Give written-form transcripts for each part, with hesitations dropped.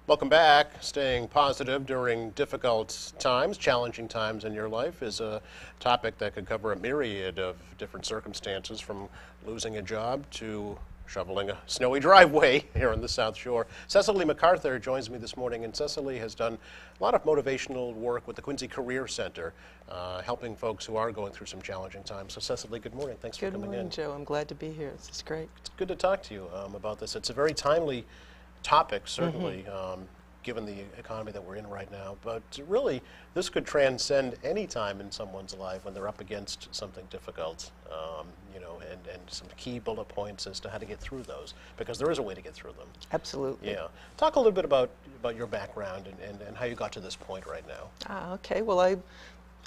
Welcome back. Staying positive during difficult times, challenging times in your life is a topic that could cover a myriad of different circumstances, from losing a job to shoveling a snowy driveway here on the South Shore. Cecily MacArthur joins me this morning, and Cecily has done a lot of motivational work with the Quincy Career Center, helping folks who are going through some challenging times. So Cecily, good morning. Thanks for coming in. Good morning, Joe. I'm glad to be here. This is great. It's good to talk to you about this. It's a very timely topic, certainly, given the economy that we're in right now. But really, this could transcend any time in someone's life when they're up against something difficult, and some key bullet points as to how to get through those, because there is a way to get through them. Absolutely. Yeah. Talk a little bit about your background and how you got to this point right now. Okay. Well, I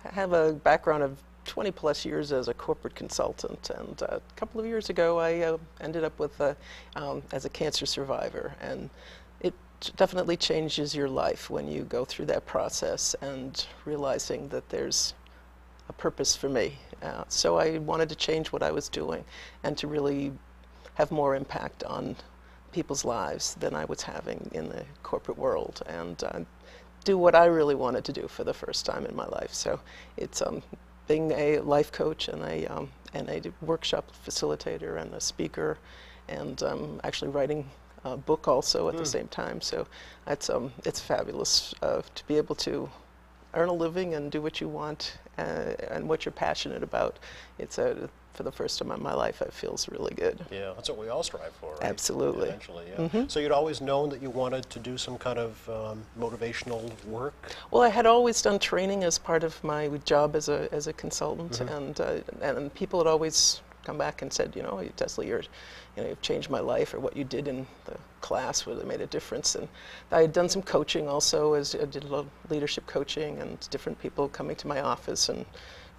have a background of 20 plus years as a corporate consultant, and a couple of years ago I ended up with as a cancer survivor, and it definitely changes your life when you go through that process and realizing that there's a purpose for me. So I wanted to change what I was doing and to really have more impact on people's lives than I was having in the corporate world, and do what I really wanted to do for the first time in my life. So it's being a life coach and a workshop facilitator and a speaker, and actually writing a book also at the same time. So it's fabulous to be able to earn a living and do what you want and what you're passionate about. It's for the first time in my life, it feels really good. Yeah, that's what we all strive for, right? Absolutely. Eventually, yeah. So you'd always known that you wanted to do some kind of motivational work? Well, I had always done training as part of my job as a consultant, and people had always come back and said, Cecily, you've changed my life, or what you did in the class really made a difference. And I had done some coaching also, as I did a lot of leadership coaching, and different people coming to my office, and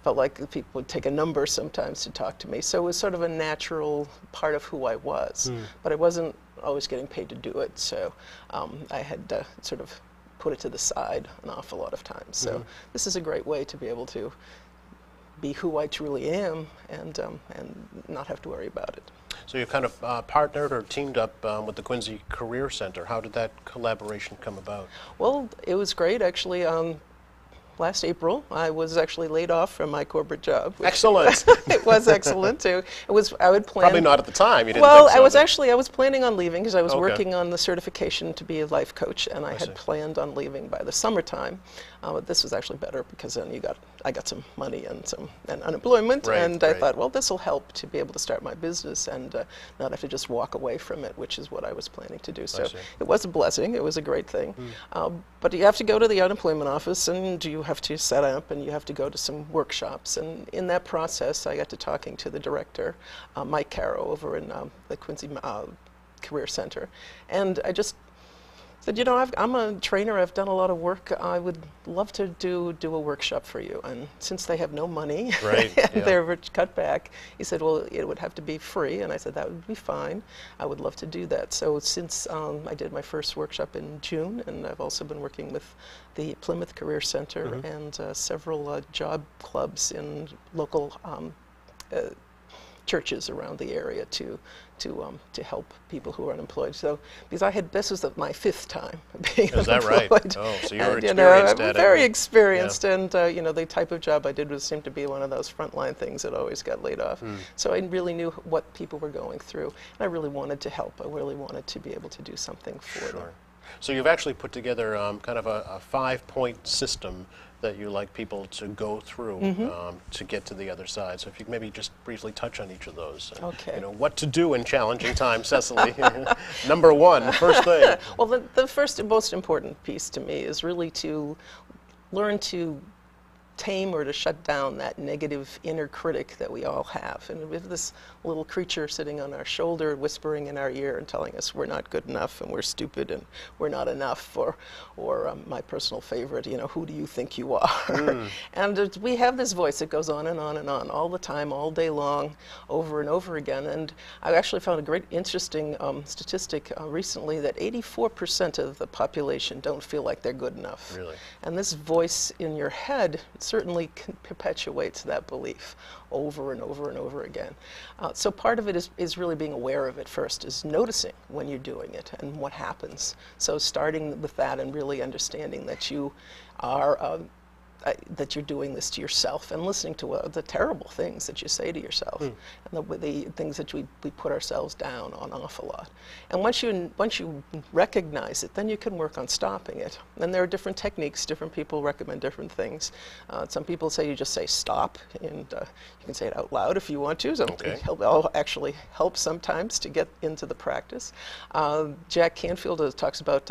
felt like people would take a number sometimes to talk to me. So it was sort of a natural part of who I was, but I wasn't always getting paid to do it. So I had sort of put it to the side an awful lot of times. So this is a great way to be able to be who I truly am and not have to worry about it. So you kind of partnered or teamed up with the Quincy Career Center. How did that collaboration come about? Well, it was great, actually. Last April, I was actually laid off from my corporate job. Excellent. It was excellent too. I would plan. Probably not at the time. You didn't well, think so, I was planning on leaving because I was working on the certification to be a life coach, and I had planned on leaving by the summertime. But this was actually better because then I got some money and unemployment, and I thought, well, this will help to be able to start my business and not have to just walk away from it, which is what I was planning to do. So it was a blessing. It was a great thing. But you have to go to the unemployment office, and you have to set up, and you have to go to some workshops. And in that process, I got to talking to the director, Mike Caro, over in the Quincy Career Center. And I just said, I'm a trainer. I've done a lot of work. I would love to do a workshop for you. And since they have no money, and they're cut back, he said, well, it would have to be free. And I said, that would be fine. I would love to do that. So since I did my first workshop in June, and I've also been working with the Plymouth Career Center and several job clubs in local churches around the area to help people who are unemployed. So because this was my fifth time being unemployed. Is that right? Oh, so you're experienced at it. Very experienced, and the type of job I did seemed to be one of those frontline things that always got laid off. So I really knew what people were going through, and I really wanted to help. I really wanted to be able to do something for them. So you've actually put together kind of a 5-point system that you like people to go through to get to the other side. So if you could maybe just briefly touch on each of those. Okay. What to do in challenging times, Cecily. Number one, first thing. Well, the first and most important piece to me is really to learn to tame or to shut down that negative inner critic that we all have. And we have this little creature sitting on our shoulder, whispering in our ear and telling us we're not good enough and we're stupid and we're not enough, or my personal favorite, who do you think you are? And we have this voice that goes on and on and on all the time, all day long, over and over again. And I actually found a great interesting statistic recently that 84% of the population don't feel like they're good enough. Really? And this voice in your head, certainly perpetuates that belief over and over and over again. So part of it is really being aware of it first, is noticing when you're doing it and what happens. So starting with that and really understanding that you are that you're doing this to yourself, and listening to the terrible things that you say to yourself, and the things that we put ourselves down on an awful lot. And once you recognize it, then you can work on stopping it. And there are different techniques. Different people recommend different things. Some people say you just say stop, and you can say it out loud if you want to. So it'll actually help sometimes to get into the practice. Jack Canfield talks about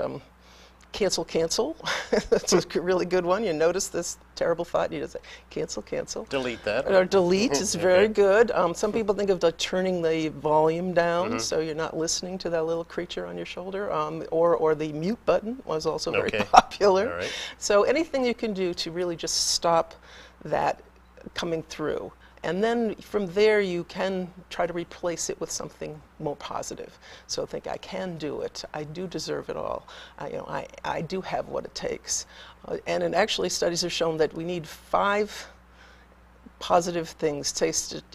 cancel. That's a really good one. You notice this terrible thought, you just say, cancel. Delete that. Or delete is very good. Some people think of turning the volume down, so you're not listening to that little creature on your shoulder. Or the mute button was also very popular. All right. So anything you can do to really just stop that coming through. And then from there, you can try to replace it with something more positive. So think, I can do it. I do deserve it all. I do have what it takes. And actually, studies have shown that we need 5 positive things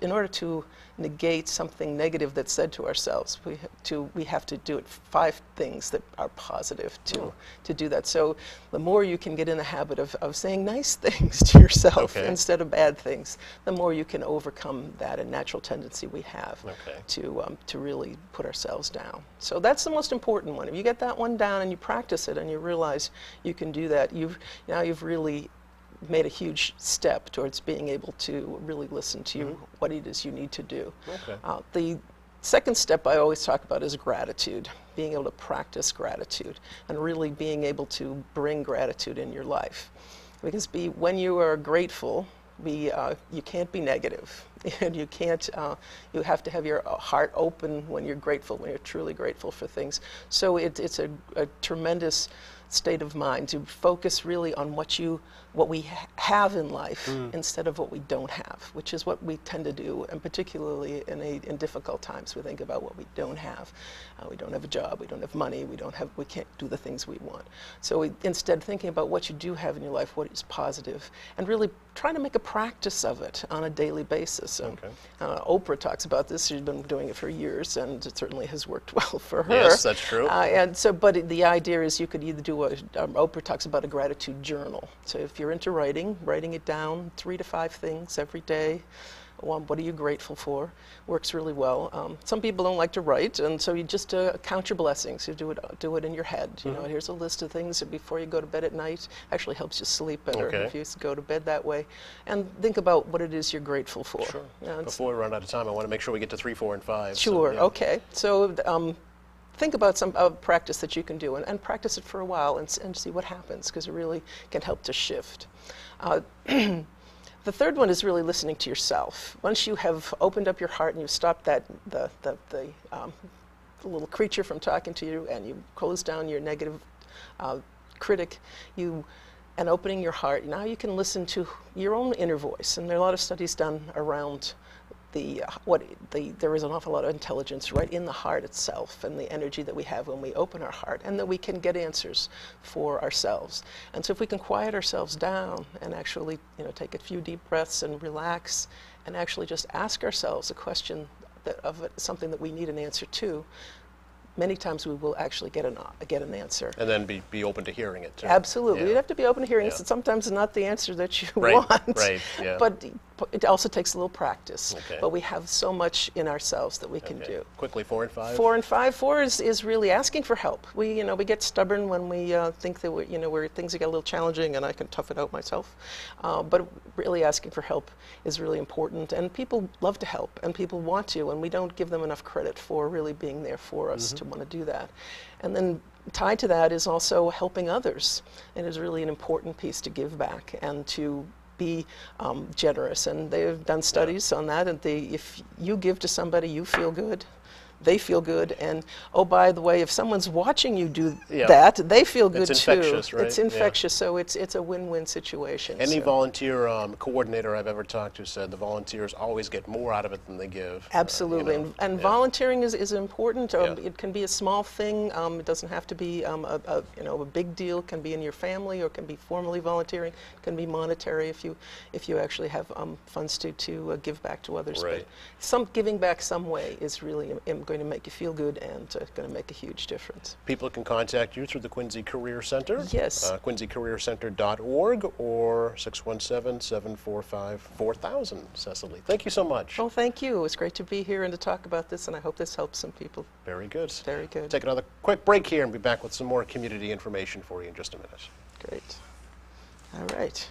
in order to negate something negative that's said to ourselves. We have to do it 5 things that are positive to do that. So the more you can get in the habit of saying nice things to yourself instead of bad things, the more you can overcome that a natural tendency we have to really put ourselves down. So that's the most important one. If you get that one down and you practice it and you realize you can do that, now you've really made a huge step towards being able to really listen to what it is you need to do. The second step I always talk about is gratitude, being able to practice gratitude and really being able to bring gratitude in your life. Because when you are grateful, you can't be negative, and you have to have your heart open when you're grateful, when you're truly grateful for things. So it's a tremendous state of mind to focus really on what we have in life instead of what we don't have, which is what we tend to do, and particularly in difficult times, we think about what we don't have. We don't have a job, we don't have money, we can't do the things we want. So instead, thinking about what you do have in your life, what is positive, and really trying to make a practice of it on a daily basis. Oprah talks about this. She's been doing it for years, and it certainly has worked well for her. Yes, that's true. But the idea is you could either do Oprah talks about a gratitude journal. So if you're into writing it down, 3 to 5 things every day. What are you grateful for? Works really well. Some people don't like to write, and so you just count your blessings. You do it in your head. You know, here's a list of things before you go to bed at night. Actually helps you sleep better if you go to bed that way. And think about what it is you're grateful for. Sure. Before we run out of time, I want to make sure we get to 3, 4, and 5. Sure. So, okay. So think about some practice that you can do, and practice it for a while and see what happens, because it really can help to shift. The third one is really listening to yourself. Once you have opened up your heart and you've stopped the little creature from talking to you, and you close down your negative critic, and opening your heart, now you can listen to your own inner voice. And there are a lot of studies done around there is an awful lot of intelligence right in the heart itself, and the energy that we have when we open our heart, and that we can get answers for ourselves. And so if we can quiet ourselves down and actually take a few deep breaths and relax, and actually just ask ourselves a question of something that we need an answer to, many times we will actually get an answer. And then be open to hearing it too. Absolutely. You have to be open to hearing it. Sometimes it's not the answer that you want. But it also takes a little practice. But we have so much in ourselves that we can do. Quickly, 4 and 5. 4 and 5. 4 is really asking for help. We get stubborn when we think that where things get a little challenging and I can tough it out myself. But really asking for help is really important. And people love to help, and people want to, and we don't give them enough credit for really being there for us to want to do that. And then tied to that is also helping others. It is really an important piece to give back and to be generous. And they've done studies on that, and if you give to somebody, you feel good, they feel good, and oh, by the way, if someone's watching you do that, they feel good it's too. Infectious, right? It's infectious, so it's a win-win situation. Any volunteer coordinator I've ever talked to said the volunteers always get more out of it than they give. Absolutely, and volunteering is important. It can be a small thing. It doesn't have to be a big deal. It can be in your family, or it can be formally volunteering. It can be monetary if you actually have funds to give back to others. Right. But giving back some way is really going to make you feel good and going to make a huge difference. People can contact you through the Quincy Career Center. Yes. QuincyCareerCenter.org or 617-745-4000. Cecily, thank you so much. Oh, thank you. It was great to be here and to talk about this, and I hope this helps some people. Very good. Very good. Take another quick break here and be back with some more community information for you in just a minute. Great. All right.